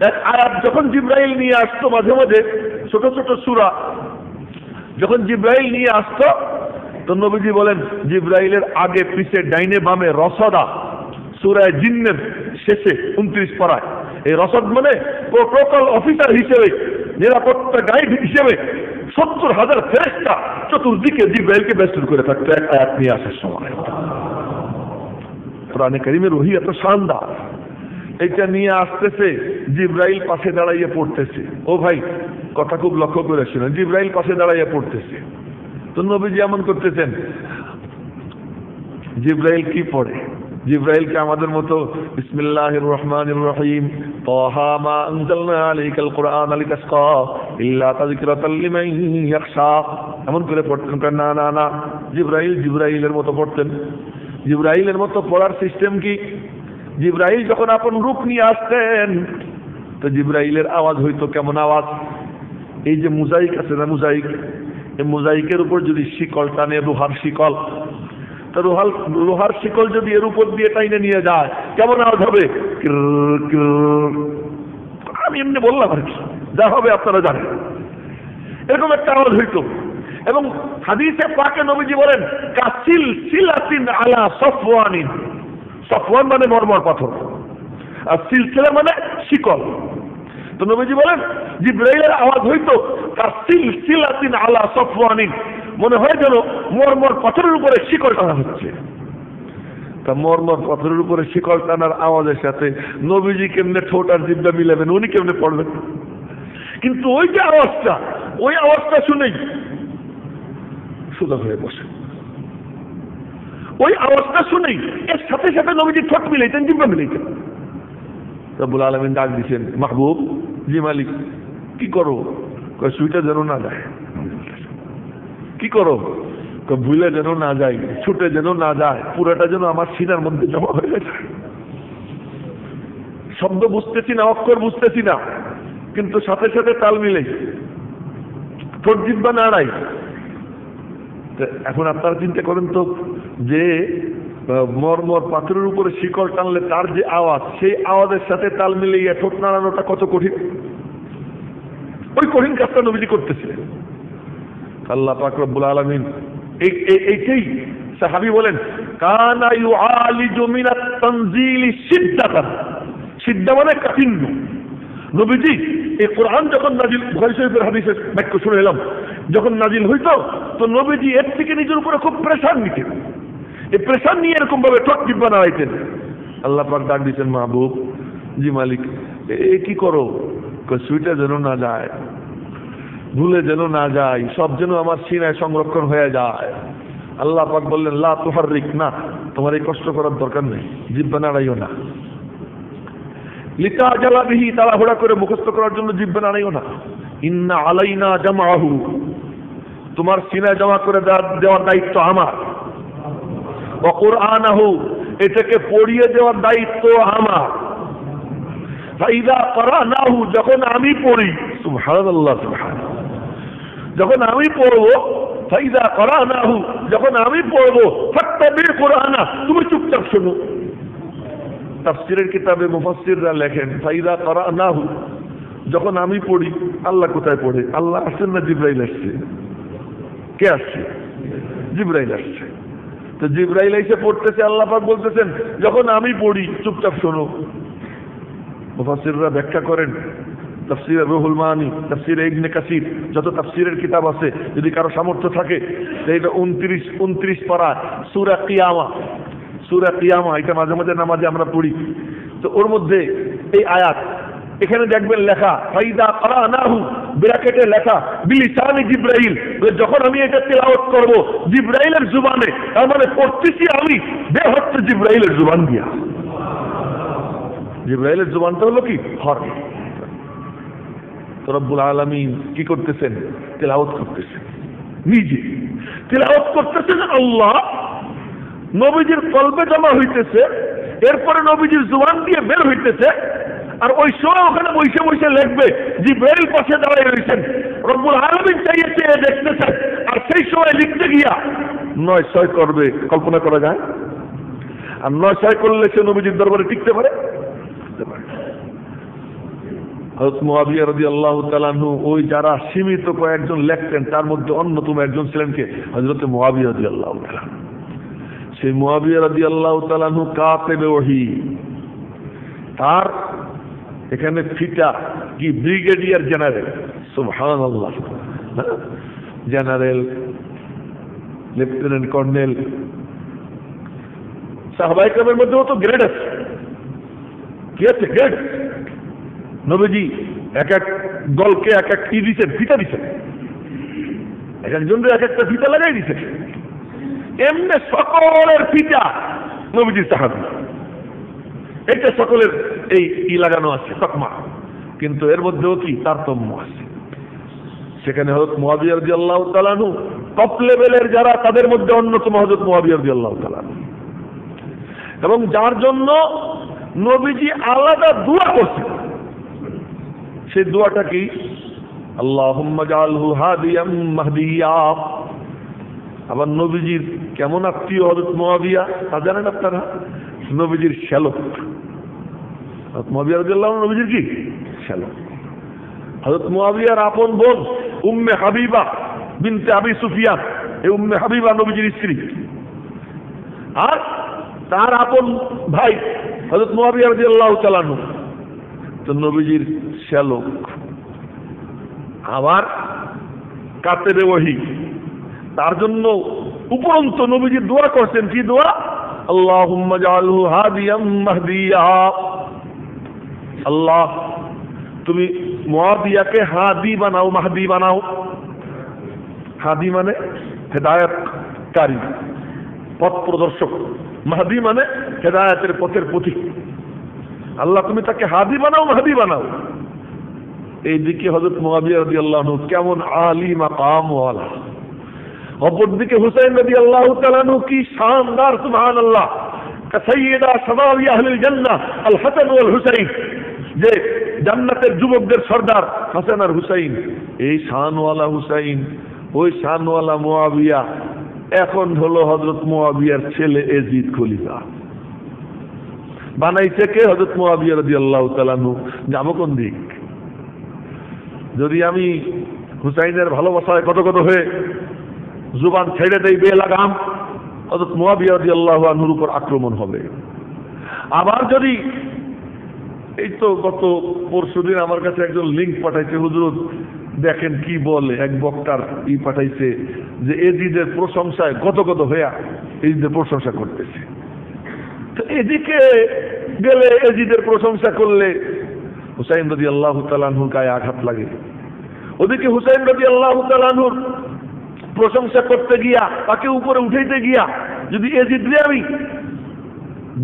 এক আয়াত যখন জিবরাইল নিয়ে আসতো, মাঝে মাঝে ছোট ছোট সূরা যখন জিবরাইল নিয়ে আসতো, তো নবীজি বলেন জিবরাইলের আগে পিছে ডাইনে বামে রসদা, সূরা জিন্নের শেষে 29 পারায়। এই রসদ মানে প্রোটোকল অফিসার হিসেবে, নিরাপত্তা গাইড হিসেবে 70,000 ফেরেশতা চতুর্দিকে জিবরাইলকে বেষ্টন করে থাকতো এক আয়াত নিয়ে আসার সময়। কোরআনে কারীমের ওহী এত শানদার, এটা নিয়ে আসতেছে, জিবরাইল পাশে দাঁড়াইয়া পড়তেছে। ও ভাই কথা খুব লক্ষ্য করে শুনেন, জিবরাইল পাশে দাঁড়াইয়া পড়তেছে, তো নবীজি এমন করতেছেন। জিবরাইল কি পড়ে? জিবরাইলকে আমাদের মতো বিসমিল্লাহির রহমানির রহিম তাহা মা আনজালনা আলাইকাল কুরআনা লিতাশকা ইল্লা তাযকিরাতাল লিমান ইয়াখশা এমন করে পড়তেন? না না না, জিবরাইলের মতো পড়তেন। জিবরাইলের মতো পড়ার সিস্টেম কি? জিবরাইল যখন আপন রূপ নিয়ে আসতেন তো জিবরাইলের আওয়াজ হইতো কেমন আওয়াজ? এই যে মোজাইক আছে না, মোজাইক, এই মোজাইকের উপর যদি শিকল টানে, লোহার শিকল, তো লোহার শিকল যদি এর উপর দিয়ে টাইনে নিয়ে যায় কেমন আওয়াজ হবে? আমি এমনি বললাম আর কি, যা হবে আপনারা জানেন, এরকম একটা আওয়াজ হইতো। এবং হাদিসে পাকে নবীজি বলেন কাসিল সিলাতিন আলা সফওয়ানিন, সফওয়ান মানে মরমর পাথর, আর সিলসিলা মানে শিকল। তো নবীজি বলেন জিবরাইলের আওয়াজ হইতো কাসিল সিলাতিন আলা সফওয়ানিন, মনে হয় যেন মরমর পাথরের উপরে শিকল টানা হচ্ছে। তা মরমর পাথরের উপরে শিকল টানার আওয়াজের সাথে নবীজি কেমনে ঠোঁট আর জিহ্বা মিলাবেন? উনি কেমনে পড়বেন? কিন্তু ওই যে আওয়াজটা, ওই আওয়াজটা শুনেই সোজা হয়ে বসে, ওই আওয়াজটা শুনেই এর সাথে সাথে নবীজি ঠোঁট মিলাইতেন, জিহ্বা মিলাইতেন। রব্বুল আলামিন ডাক দিছেন, মাহবুব, জি মালিক, কি করো? সুইটা যেন না যায়। কি করো? ভুলে যেন না যায়, ছুটে যেন না যায়, পুরোটা যেন আমার সিনার মধ্যে জমা হয়ে যায়। শব্দ বুঝতেছি না, অক্ষর বুঝতেছি না, কিন্তু সাথে সাথে তাল মিলে ঠোঁট জিহ্বা নাড়াই। এখন আপনারা চিন্তা করেন তো, যে মরমর পাথরের উপরে শিকল টানলে তার যে আওয়াজ, সেই আওয়াজের সাথে তাল মিলিয়ে ঠোঁট নাড়ানোটা কত কঠিন। ওই কঠিন কাজটা নবীজি করতেছিলেন। আল্লাহ পাক রব্বুল আলামিন এইটাই সাহাবী বলেন কানা ইউআলিজু মিনাত তানজিলি সিদ্দাতান, সিদ্দা মানে কাঠিন্য। নবীজি এই কোরআন যখন নাজিল, বুখারী শরীফের হাদিসের বাক্য শুনে এলাম, যখন নাজিল হইতো তো নবীজি এর থেকে নিজের উপরে খুব প্রেসার নিতেন। এই প্রেসার নিয়ে এরকম ভাবে ঠোঁট জিহ্বা নাড়াইতেন। আল্লাহ পাক ডাক দিতেন, মাহবুব, জি মালিক, এ কি করো? সুইটা যেন না যায়, ভুলে যেন না যায়, সব যেন আমার সিনায় সংরক্ষণ হয়ে যায়। আল্লাহ পাক বললেন, লা তুহাররিক, না, তোমার এই কষ্ট করার দরকার নেই, জিহ্বা নাড়াইও না। লিতাজালা বিহি, তাড়াহুড়া করে মুখস্থ করার জন্য জিহ্বা নাড়াইও না। ইন্না আলাইনা জামাহু, তোমার সিনায় জমা করে দেওয়ার দায়িত্ব আমার। ওয়া কুরআনাহু, এটাকে পড়িয়ে দেওয়ার দায়িত্ব আমার। ফাইদা ক্বরানাহু, যখন আমি পড়ি, সুবহানাল্লাহ, সুবহানাল্লাহ, যখন আমি পড়বো, ফাইদা ক্বরানাহু, যখন আমি পড়বো, ফাত্তাবি কুরআনা, তুমি চুপচাপ শোনো। তাফসীরের কিতাবে মুফাসসিররা লেখেন ফাইদা ক্বরানাহু, যখন আমি পড়ি। আল্লাহ কোথায় পড়ে? আল্লাহ আসছেন না জিবরাইল আসছে? কে আসছে? জিবরাইল আসছে। তো জিবরাইল এসে পড়তেছে, আল্লাহ পাক বলতেছেন যখন আমি পড়ি চুপচাপ শোনো। মুফাসসিররা ব্যাখ্যা করেন, তাফসীরে রুহুল মানি, তাফসীরে ইবনে কাসির, যত তাফসীরের কিতাব আছে, যদি কারো সামর্থ্য থাকে এটা 29 পারা সূরা কিয়ামা, সূরা কিয়ামা, এটা মাঝে মাঝে নামাজে আমরা পড়ি। তো ওর মধ্যে এই আয়াত, এখানে দেখবেন লেখা ফাইদা ক্বরানাহু, ব্র্যাকেটে লেখা বিলিসানি জিবরাইল, যখন আমি এটা তেলাওয়াত করব জিবরাইলের জবানে, তার মানে পড়তেছি আমি, বের হচ্ছে জিবরাইলের জবান দিয়া। জিবরাইলের জবানটা হলো কি? হর। তো রব্বুল আলামিন কি করতেছেন? তেলাওয়াত করতেছেন, নিজে তেলাওয়াত করতেছেন। আল্লাহ নবীজির কলবে জমা হইতেছে, এরপরে নবীজির জবান দিয়ে বের হইতেছে। আর ওই সময় ওখানে বসে বসে লিখবে, জিবরাইল পাশে দাঁড়ায় রয়েছেন, রব্বুল আলামিন চাইছে দেখতেছেন। আর সেই সময় লিখতে গিয়া 9-6 করবে, কল্পনা করা যায়? আর 9-6 করলে সে নবীজির দরবারে টিকতে পারে? হযরত মুআবিয়া রাদিয়াল্লাহু তাআলা আনহু, ওই যারা সীমিত কয়েকজন লেখতেন তার মধ্যে অন্যতম একজন ছিলেন কে? হযরত মুআবিয়া রাদিয়াল্লাহু তাআলা। সেই মুআবিয়া রাদিয়াল্লাহু তাআলা আনহু কাতিবে ওহী, তার এখানে ফিটা কি ব্রিগেডিয়ার জেনারেল, সুবহানাল্লাহ, জেনারেল, লেফটেন্যান্ট কর্নেল, সাহাবায়ে কেরামের মধ্যেও তো গ্রেড আছে। কি আছে? গ্রেড। নবীজি এক এক দলকে এক এক দিচ্ছেন, ফিতা দিচ্ছেন, এক একজনকে এক একটা ফিতা লাগাই দিচ্ছেন। এমনি সকলের ফিতা নবীজির সাহাবী, এটা সকলের এই ই লাগানো আছে তকমা, কিন্তু এর মধ্যেও কি তারতম্য আছে। সেখানে হযরত মুআবিয়া রাদিয়াল্লাহু তাআলা আনহু টপ লেভেলের যারা, তাদের মধ্যে অন্যতম হযরত মুআবিয়া রাদিয়াল্লাহু তাআলা আনহু, এবং যার জন্য নবীজি আলাদা দোয়া করছেন। সেই দোয়াটা কি? আল্লাহুম্মা জাআলহু হাদিয়াম মাহদিয়া। আবার নবীজির কেমন আত্মীয় হযরত মুআবিয়া তা জানেন আপনারা? নবীজির শ্যালক। হযরত মুআবিয়া রাদিয়াল্লাহু আনহু নবীজির কি শ্যালক। হযরত মুআবিয়ার আপন বোন উম্মে হাবিবা বিনতে আবি সুফিয়ান, এই উম্মে হাবিবা নবীজির স্ত্রী, আর তার আপন ভাই হযরত মুআবিয়া রাদিয়াল্লাহু তাআলা আনহু তো নবীজির শ্যালক। আবার কাতেবে ওহী, তার জন্য উপরন্ত নবীজি দোয়া করছেন। কি দোয়া? আল্লাহুম্মা জাআলহু হাদিয়াম মাহদিয়া। আল্লাহ, তুমি মুআবিয়াকে হাদি বানাও, মাহদি বানাও। হাদি মানে হেদায়েতকারী, পথ প্রদর্শক। মাহদি মানে হেদায়েতের পথের পথিক। আল্লাহ, তুমি তাকে হাদি বানাও, মাহদি বানাও। এইদিকে হযরত মুআবিয়া রাদিয়াল্লাহু আনহু কেমন আলী মাকাম ওয়ালা, অপরদিকে হুসাইন রাদিয়াল্লাহু তাআলা আনহু কি শানদার, সুবহানাল্লাহ। কাসাইয়্যিদা শাবাবি আহলিল জান্নাহ আল হাসান ওয়াল হুসাইন, যে জান্নাতের যুবকদের সর্দার হাসান আর হুসাইন, এই শানওয়ালা হুসাইন, ওই শানওয়ালা মুআবিয়া এখন হলো হযরত মুআবিয়ার ছেলে এজিদ খলিফা। বানাইছে কে? হযরত মুআবিয়া রাদিয়াল্লাহু তাআলা আনহু। যাবো কোন দিক? যদি আমি হুসাইনের ভালোবাসায় কত কত হয়ে জুবান ছেড়ে দেই বেলাগাম, হযরত মুআবিয়া রাদিয়াল্লাহু আনহুর উপর আক্রমণ হবে। আবার যদি, এই তো গত পরশুদিন আমার কাছে একজন লিঙ্ক পাঠাইছে, হুজুর দেখেন কি বলে, এক বক্তার ই পাঠাইছে যে এজিদের প্রশংসায় গত গত হইয়া এজিদের প্রশংসা করতেছে। তো এদিকে গেলে এজিদের প্রশংসা করলে হুসাইন রাদিয়াল্লাহু তাআলা আনহুর গায়ে আঘাত লাগে, ওদিকে হুসাইন রাদিয়াল্লাহু তাআলা আনহুর প্রশংসা করতে গিয়া, তাকে উপরে উঠাইতে গিয়া যদি এজিদরে আমি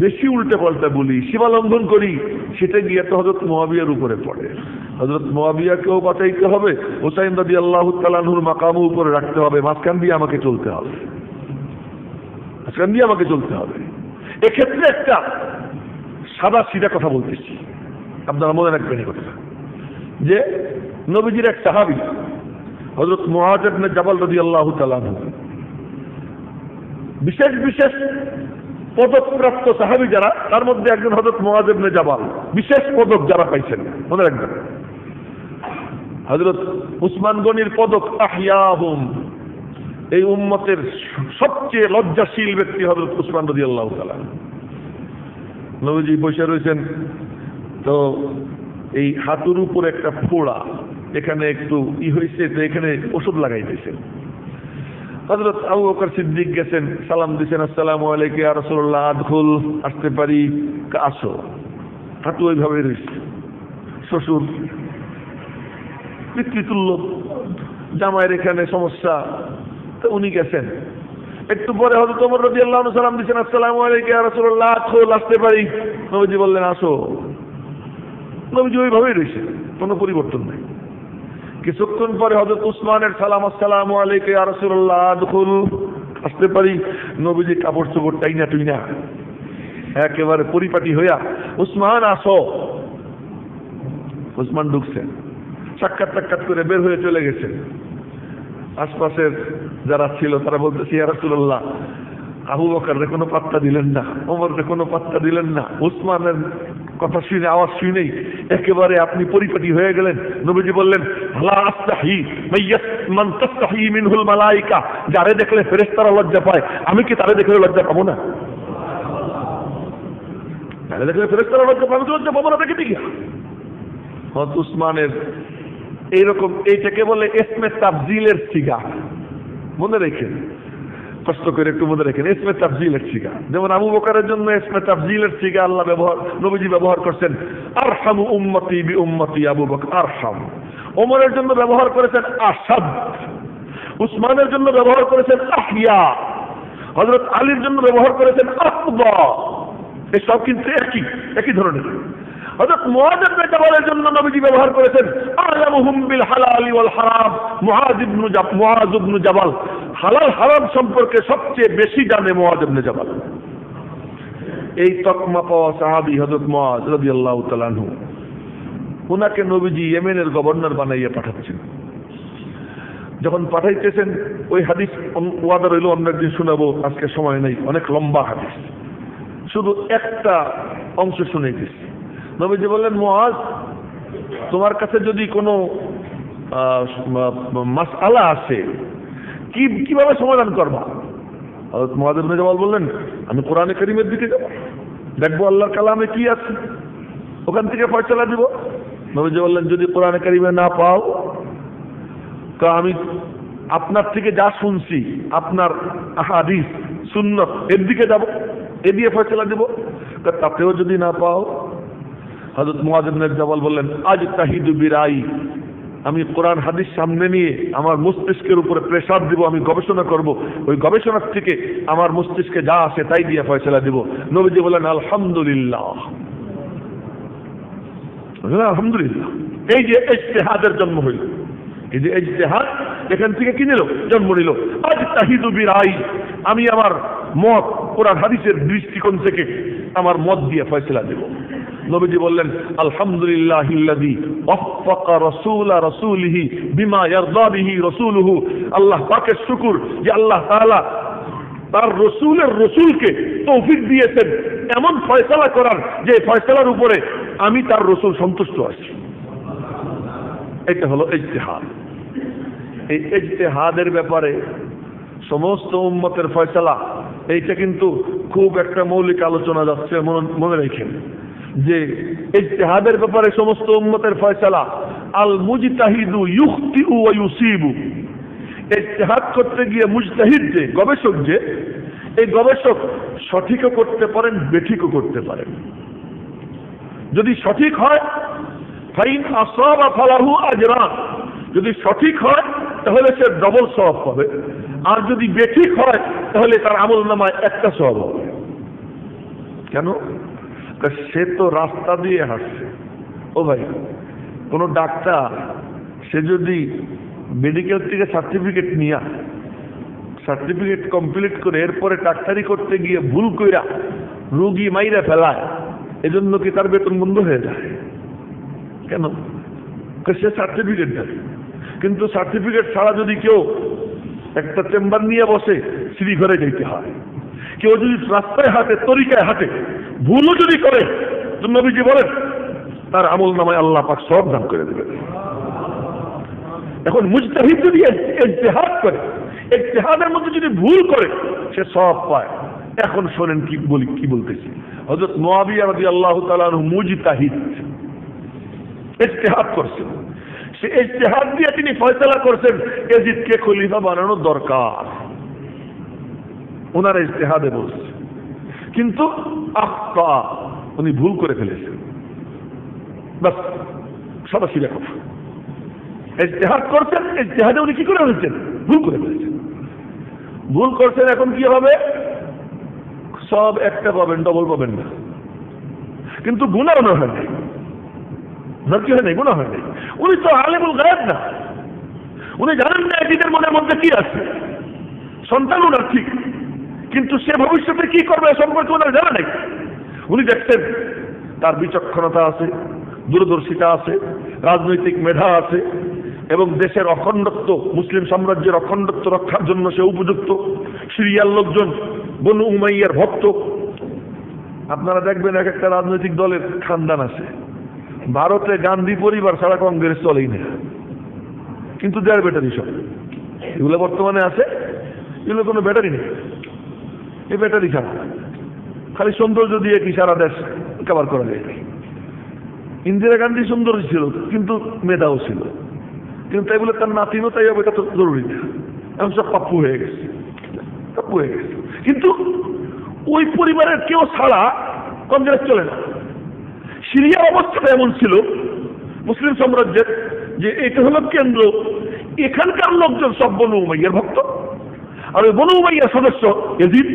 বেশি উল্টে পাল্টা বলি, সীমা লঙ্ঘন করি, সেটা গিয়ে তো হযরত মুআবিয়ার উপরে পড়ে। হযরত মুআবিয়াকেও বাঁচাইতে হবে, হুসাইন রাদিয়াল্লাহু তাআলা আনহুর মাকামও উপরে রাখতে হবে, মাঝখান দিয়ে আমাকে চলতে হবে, মাঝখান দিয়ে আমাকে চলতে হবে। এক্ষেত্রে একটা সাদা সিধা কথা বলতেছি, আপনারা মনে রাখবেন এই কথা, যে নবীজির এক সাহাবী হযরত মুআয ইবনে জাবাল রাদিয়াল্লাহু তাআলা আনহু, বিশেষ বিশেষ পদকপ্রাপ্ত সাহাবী যারা, তার মধ্যে একজন হযরত মুআয ইবনে জাবাল, বিশেষ পদক যারা পাইছেন মনে রাখবেন। হযরত উসমান গনির পদক আহইয়াহুম, এই উম্মতের সবচেয়ে লজ্জাশীল ব্যক্তি হযরত উসমান রাদিয়াল্লাহু তাআলা। নবীজি বসে রয়েছেন, তো এই হাতুর উপর একটা ফোড়া, এখানে একটু ই হয়েছে, তো এখানে ওষুধ লাগাইতেছেন। হযরত আবু বকর সিদ্দিক গেছেন, সালাম দিয়েছেন, আসসালামু আলাইকুম ইয়া রাসূলুল্লাহ, আদখুল, আসতে পারি? আসো। হাঁটু ওইভাবে রয়েছে, শ্বশুর পিতৃতুল্য, জামাইয়ের এখানে সমস্যা, তো উনি গেছেন। একটু পরে হযরত ওমর রাদিয়াল্লাহু আনহু সালাম দিয়েছেন, আসসালামু আলাইকুম ইয়া রাসূলুল্লাহ, আদখুল, আসতে পারি? নবীজি বললেন আসো। নবীজি ওইভাবেই রয়েছে, কোনো পরিবর্তন নাই। কিছুক্ষণ পরে হযরত উসমানের সালাম, আসসালামু আলাইকুম ইয়া রাসূলুল্লাহ, আদখুল, আসতে পারি? নবীজি কাপড় চোপড় টাইনা টুইনা একেবারে পরিপাটি হইয়া, উসমান আসো। উসমান ঢুকছেন, সাক্ষাৎ সাক্ষাৎ করে বের হয়ে চলে গেছেন। আশপাশের যারা ছিল তারা বলতেছে, ইয়া রাসূলুল্লাহ, আবু বকরের কোনো পাত্তা দিলেন না, ওমরের কোনো পাত্তা দিলেন না, উসমানের কথা শুনে, আওয়াজ শুনেই একেবারে আপনি পরিপাটি হয়ে গেলেন। নবীজি বললেন, লা আস্তাহি মান তাস্তাহি মিনহুল মালায়েকা, যারে দেখলে ফেরেশতারা লজ্জা পায়, আমি কি তারে দেখলে লজ্জা পাবো না? তারে দেখলে ফেরেশতারা লজ্জা পাবে, লজ্জা পাবো না তাকে দেখি? হযরত উসমানের এইরকম, এইটাকে বলে ইসমে তাফজিলের সিগা, মনে রেখেন। কষ্ট করে একটু মনে রাখেন, ইসমে তাফজিলের সিগা। যেমন আবু বকরের জন্য ইসমে তাফজিলের সিগা আল্লাহ নবীজি ব্যবহার করছেন, আরহামু উম্মতি বি উম্মতি আবু বকর আরহাম। ওমরের জন্য ব্যবহার করেছেন আসাদ, উসমানের জন্য ব্যবহার করেছেন আহিয়া, হযরত আলীর জন্য ব্যবহার করেছেন আকবা। এসব কিন্তু একই ধরনের। হযরত মুআয ইবনে জাবালের জন্য নবীজি ব্যবহার করেছেন আ'লামুহুম বিল হালাল ওয়াল হারাম। মুআয ইবনে জাবাল হালাল হারাম সম্পর্কে সবচেয়ে বেশি জানে মুআয ইবনে জাবাল। এই তকমা পাওয়া সাহাবী হযরত মুআয রাদিয়াল্লাহু তাআলা আনহু, উনাকে নবীজি ইয়েমেনের গভর্নর বানাইয়া পাঠাচ্ছেন। যখন পাঠাইতেছেন ওই হাদিস ওয়াদা রইল অন্য একদিন শোনাবো, আজকে সময় নেই, অনেক লম্বা হাদিস, শুধু একটা অংশ শুনাইতেছি। নবীজি বললেন, মুআয তোমার কাছে যদি কোনো মাসআলা আছে কিভাবে সমাধান করবা? হযরত মুআয ইবনে জাবাল বললেন, আমি কোরআনে কারীমের দিকে যাব, দেখবো আল্লাহর কালামে কি আছে, ওখান থেকে ফয়সালা দিব। নবীজি বললেন, যদি কোরআনে কারীমে না পাও তো আমি আপনার থেকে যা শুনছি, আপনার হাদিস সুন্নাত এর দিকে যাব, এ দিয়ে ফয়সালা দিব। তাতেও যদি না পাও, হযরত মুআয ইবনে জাবাল বললেন, আজতাহিদু বিরাই, আমি কোরআন হাদিস সামনে নিয়ে আমার মস্তিষ্কের উপরে প্রেসার দিব, আমি গবেষণা করব, ওই গবেষণার থেকে আমার মস্তিষ্কে যা আসে তাই দিয়ে ফয়সালা দিব। নবীজি বললেন, আলহামদুলিল্লাহ, আলহামদুলিল্লাহ। এই যে ইজতিহাদের জন্ম হইল, এই যে ইজতিহাদ এখান থেকে কি নিল, জন্ম নিল। আজতাহিদু বিরাই, আমি আমার মত কোরআন হাদিসের দৃষ্টিকোণ থেকে আমার মত দিয়ে ফয়সালা দেব। নবীজি বললেন, আলহামদুলিল্লাহিল্লাযী ওয়াফাকা রাসূলা রাসূলিহি বিমা ইয়ারদা বিহি রাসূলুহু। আল্লাহ পাকের শুকর যে আল্লাহ তাআলা তার রাসূলের রাসূলকে তৌফিক দিয়েছেন এমন ফয়সালা করার, যে ফয়সালার উপরে আমি তার রাসূল সন্তুষ্ট আছি। এটা হলো ইজতিহাদ। এই ইজতিহাদের ব্যাপারে সমস্ত উম্মতের ফয়সালা, এইটা কিন্তু খুব একটা মৌলিক আলোচনা যাচ্ছে, মনে রাখেন যে ইজতিহাদের ব্যাপারে সমস্ত উম্মতের ফয়সালা। আল মুজতাহিদু ইউখতিউ ওয়া ইউসিবু। ইজতিহাদ করতে গিয়ে মুজতাহিদ যে গবেষক, যে এই গবেষক সঠিকও করতে পারেন, বেঠিকও করতে পারেন। যদি সঠিক হয়, ফাইন আসাবা ফালাহু আজরান, যদি সঠিক হয় তাহলে সে ডবল সওয়াব পাবে, আর যদি বেঠিক হয় তাহলে তার আমলনামায় একটা সওয়াব হবে। কেন? সে তো রাস্তা দিয়ে হাঁটছে। ও ভাই, কোন ডাক্তার সে যদি মেডিকেল থেকে সার্টিফিকেট নিয়ে সার্টিফিকেট কমপ্লিট করে এরপরে ডাক্তারি করতে গিয়ে ভুল কইরা রোগী মাইরা ফেলায়, এজন্য কি তার বেতন বন্ধ হয়ে যায়? কেন? সে সার্টিফিকেট দেয়, কিন্তু সার্টিফিকেট ছাড়া যদি কেউ একটা চেম্বার নিয়ে বসে, সিঁড়ি ঘরে যেতে হয়। কেউ যদি রাস্তায় হাঁটে, তরিকায় হাঁটে, ভুলও যদি করে, তো নবীজি বলেন তার আমল নামায় আল্লাহ পাক সওয়াব দান করে দেবেন। এখন মুজতাহিদ যদি ইজতিহাদ করে, ইজতিহাদের মধ্যে যদি ভুল করে, সে সওয়াব পায়। এখন শোনেন কি বলতেছি। হযরত মুআবিয়া রাদিয়াল্লাহু তাআলা আনহু মুজতাহিদ, ইজতিহাদ করছেন। সে ইজতিহাদ দিয়ে তিনি ফয়সালা করছেন ইয়াজিদকে খলিফা বানানো দরকার, ওনার ইজতিহাদে বলছে। কিন্তু আখতা, উনি ভুল করে ফেলেছেন। বাস, সরাসরি কথা। ইজতিহাদ করছেন, ইজতিহাদে উনি কি করে ফেলেছেন? ভুল করে ফেলেছেন। ভুল করছেন, এখন কি হবে? সব একটা পাবেন, ডবল পাবেন না। কিন্তু গুনাহ না হয় নাই, কি হয় নাই? গুনাহ হয় নাই। উনি তো আলিমুল গায়ব না, উনি জানেন না এদিনের মনের মধ্যে কি আছে। সন্তান ওনার ঠিক, কিন্তু সে ভবিষ্যতে কি করবে সম্পর্কে ওনার জানা নাই। উনি দেখছেন তার বিচক্ষণতা আছে, দূরদর্শিতা আছে, রাজনৈতিক মেধা আছে, এবং দেশের অখণ্ডত্ব, মুসলিম সাম্রাজ্যের অখণ্ডত্ব রক্ষার জন্য সে উপযুক্ত। সিরিয়ার লোকজন বনু উমাইয়ার ভক্ত। আপনারা দেখবেন এক একটা রাজনৈতিক দলের খানদান আছে। ভারতে গান্ধী পরিবার ছাড়া কংগ্রেস চলেই না, কিন্তু দেয়ার ব্যাটারি সব এগুলো বর্তমানে আছে। এগুলো কোনো ব্যাটারি নেই, এই ব্যাটারি ছাড়া খালি সৌন্দর্য দিয়ে কি সারা দেশ কভার করা যায়। ইন্দিরা গান্ধী সুন্দর ছিল, কিন্তু মেধাও ছিল, কিন্তু তাই বলে তার নাতিনও তাই হবে, এটা তো জরুরি না। এখন সব পাপ্পু হয়ে গেছে। সব বয়ে গেছে। কিন্তু ওই পরিবারের কেউ ছাড়া কংগ্রেস চলে না। সিরিয়ার অবস্থাটা এমন ছিল মুসলিম সাম্রাজ্যের যে এটা হলো কেন্দ্র, এখানকার লোকজন সব বনু উমাইয়ার ভক্ত, আর ওই বনু উমাইয়ার সদস্য এজিদ।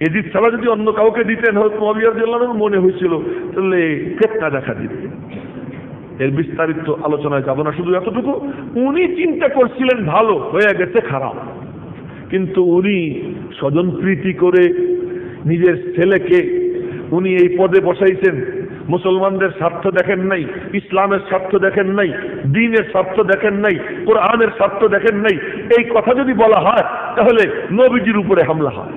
এজিদ ছাড়া যদি অন্য কাউকে দিতেন হয়তো মুআবিয়া রাদিয়াল্লাহু আনহু মনে হয়েছিল তাহলে ফিতনা দেখা দিবে। এর বিস্তারিত আলোচনায় যাব না, শুধু এতটুকু উনি চিন্তা করছিলেন ভালো হয়ে গেছে খারাপ, কিন্তু উনি স্বজনপ্রীতি করে নিজের ছেলেকে উনি এই পদে বসাইছেন। মুসলমানদের স্বার্থ দেখেন নাই, ইসলামের স্বার্থ দেখেন নাই, দ্বীনের স্বার্থ দেখেন নাই, কোরআনের স্বার্থ দেখেন নাই। এই কথা যদি বলা হয় তাহলে নবীজির উপরে হামলা হয়,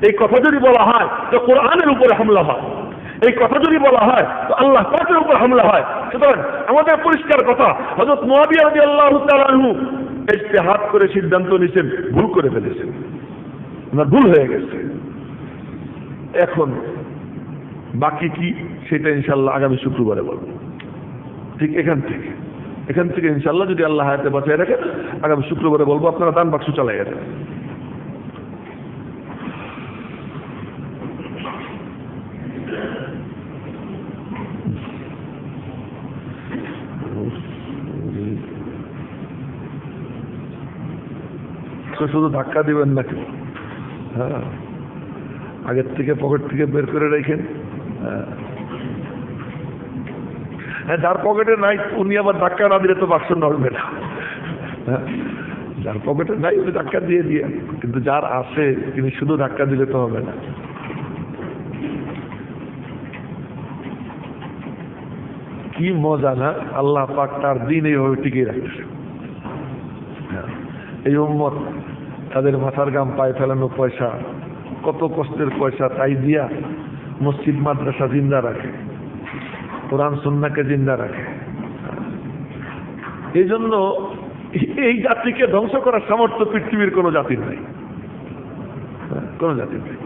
এই কথা যদি বলা হয় তো কোরআনের উপরে হামলা হয়, এই কথা যদি বলা হয় তো আল্লাহ পাকের উপর হামলা হয়। সুতরাং আমাদের পরিষ্কার কথা, হযরত মুআবিয়া রাদিয়াল্লাহু তাআলা আনহু ইজতিহাদ করে সিদ্ধান্ত নিয়েছেন, ভুল করে ফেলেছেন, ওনার ভুল হয়ে গেছে। এখন বাকি কি সেটা ইনশাআল্লাহ আগামী শুক্রবারে বলবো। ঠিক এখান থেকে ইনশাআল্লাহ যদি আল্লাহ হায়াতে বাঁচিয়ে রাখেন আগামী শুক্রবারে বলবো। আপনারা দান বাক্স চালাই যাবেন। শুধু ধাক্কা দিবেন নাকি? হ্যাঁ, আগের থেকে পকেট থেকে বের করে রেখেন। হ্যাঁ, যার পকেটে নাই উনি আবার ধাক্কা না দিলে তো বাক্স নড়বে না। যার পকেটে নাই উনি ধাক্কা দিয়ে দিয়ে, কিন্তু যার আছে তিনি শুধু ধাক্কা দিলে তো হবে না। কি মজা না, আল্লাহ পাক তার দিন এইভাবে টিকিয়ে রাখছে। এই উম্মত তাদের মাথার ঘাম পায়ে ফেলানো পয়সা, কত কষ্টের পয়সা, তাই দিয়া মসজিদ মাদ্রাসা জিন্দা রাখে, কোরআন সুন্নাহকে জিন্দা রাখে। এই জন্য এই জাতিকে ধ্বংস করার সামর্থ্য পৃথিবীর কোনো জাতির নাই, কোনো জাতির নাই।